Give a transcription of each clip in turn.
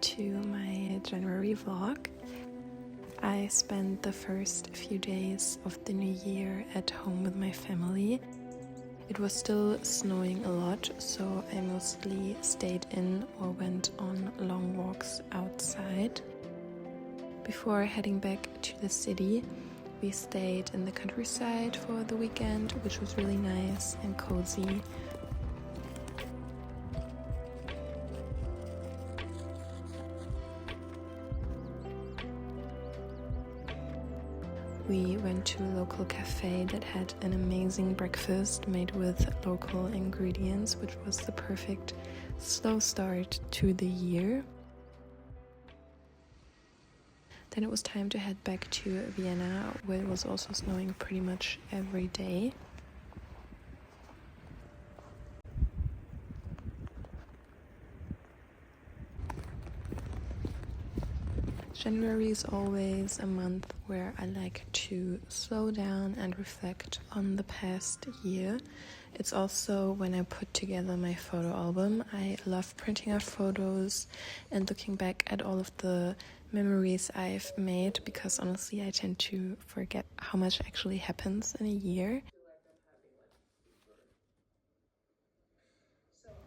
to my January vlog. I spent the first few days of the new year at home with my family. It was still snowing a lot, so I mostly stayed in or went on long walks outside. Before heading back to the city, we stayed in the countryside for the weekend, which was really nice and cozy. We went to a local cafe that had an amazing breakfast made with local ingredients, which was the perfect slow start to the year. Then it was time to head back to Vienna, where it was also snowing pretty much every day. January is always a month where I like to slow down and reflect on the past year. It's also when I put together my photo album. I love printing out photos and looking back at all of the memories I've made, because honestly I tend to forget how much actually happens in a year.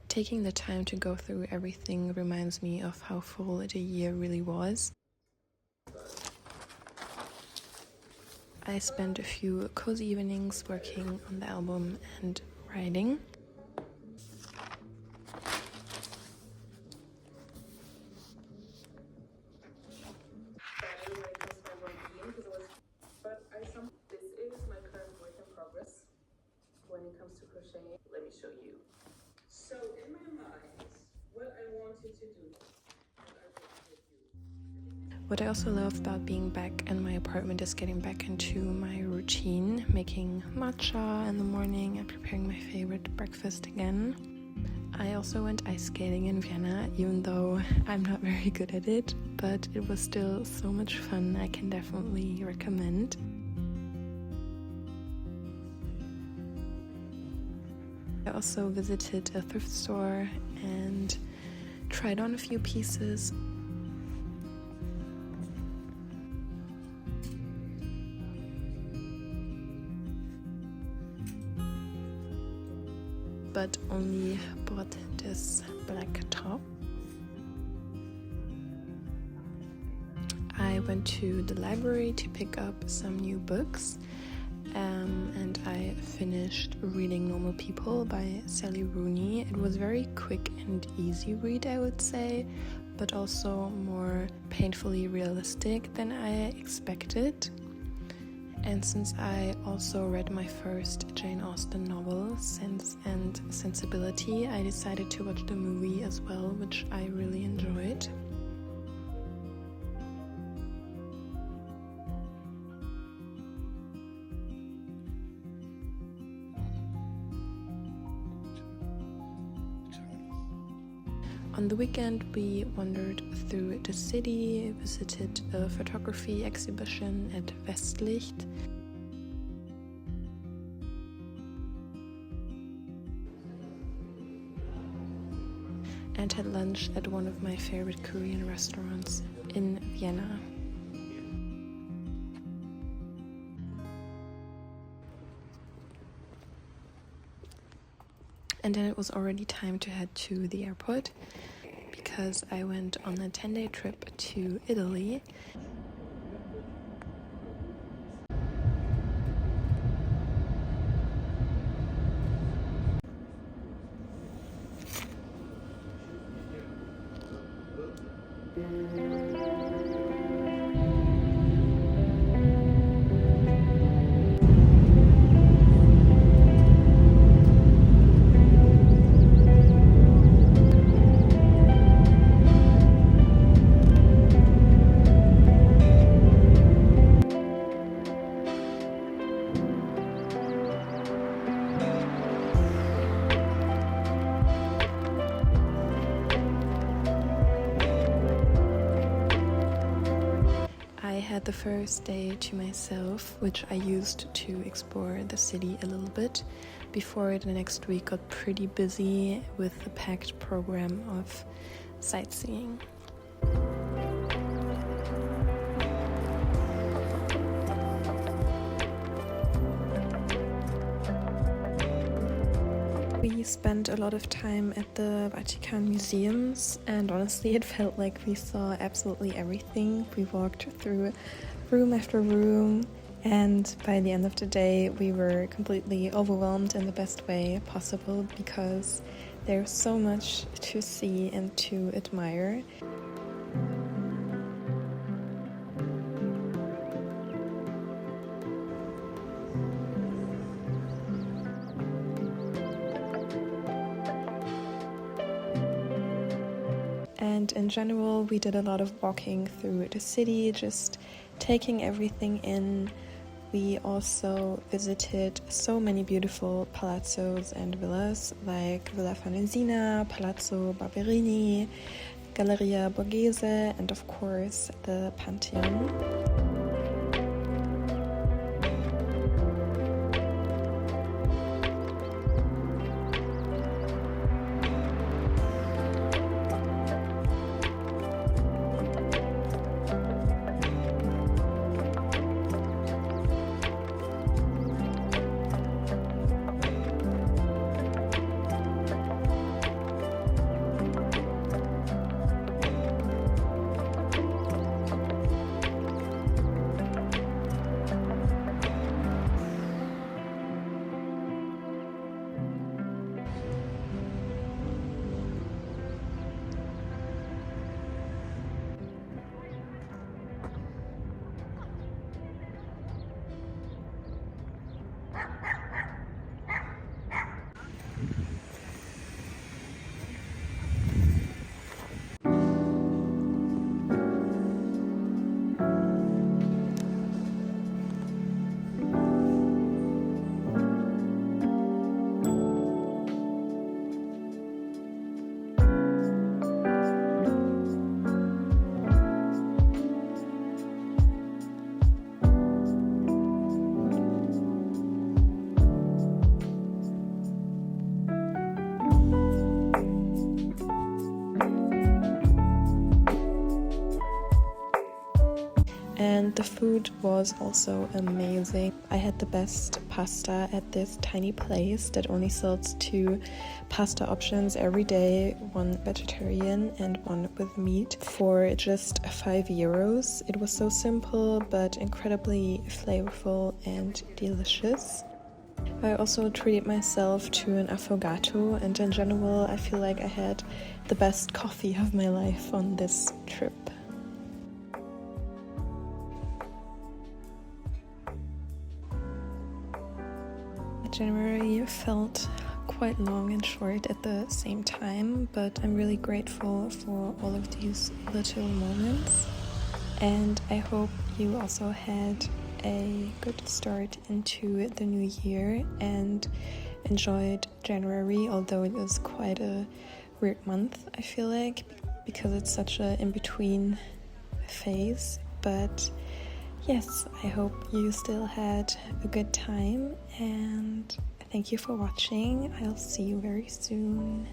Taking the time to go through everything reminds me of how full the year really was. I spent a few cozy evenings working on the album and writing. This is my current work in progress when it comes to crocheting. Let me show you. So in my mind, what I wanted to do. What I also love about being back in my apartment is getting back into my routine, making matcha in the morning and preparing my favorite breakfast again. I also went ice skating in Vienna, even though I'm not very good at it, but it was still so much fun. I can definitely recommend. I also visited a thrift store and tried on a few pieces. But only bought this black top. I went to the library to pick up some new books, and I finished reading Normal People by Sally Rooney. It was very quick and easy read, I would say, but also more painfully realistic than I expected. And since I also read my first Jane Austen novel, Sense and Sensibility, I decided to watch the movie as well, which I really enjoyed. On the weekend, we wandered through the city, visited a photography exhibition at Westlicht. And had lunch at one of my favorite Korean restaurants in Vienna. And then it was already time to head to the airport, because I went on a 10-day trip to Italy. had the first day to myself, which I used to explore the city a little bit before the next week got pretty busy with the packed program of sightseeing. We spent a lot of time at the Vatican museums, and honestly it felt like we saw absolutely everything. We walked through room after room, and by the end of the day we were completely overwhelmed in the best way possible because there's so much to see and to admire. And in general, we did a lot of walking through the city, just taking everything in. We also visited so many beautiful palazzos and villas like Villa Farnesina, Palazzo Barberini, Galleria Borghese, and of course the Pantheon. And the food was also amazing. I had the best pasta at this tiny place that only sells 2 pasta options every day, one vegetarian and one with meat, for just €5. It was so simple but incredibly flavorful and delicious. I also treated myself to an affogato, and in general I feel like I had the best coffee of my life on this trip. January felt quite long and short at the same time, but I'm really grateful for all of these little moments, and I hope you also had a good start into the new year and enjoyed January, although it was quite a weird month, I feel like, because it's such a in-between phase. But yes, I hope you still had a good time, and thank you for watching. I'll see you very soon.